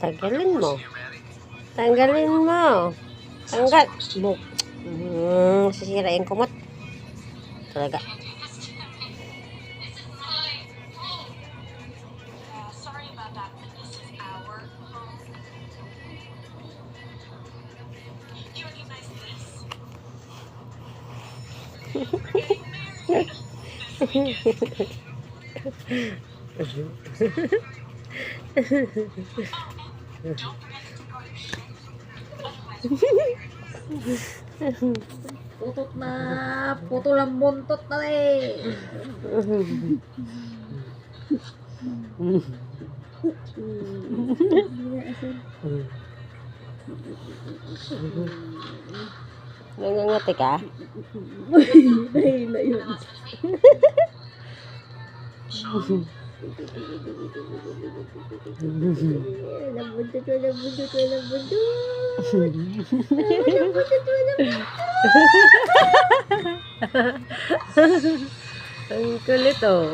Tanggalin mo. Tanggalin mo. Tanggal. Buk. Sisira yung kumot. Talaga. Putot na. Putol ang buntot na eh. Nangangati ka? Dahil na yun. Nabundot. Ang kulit oh.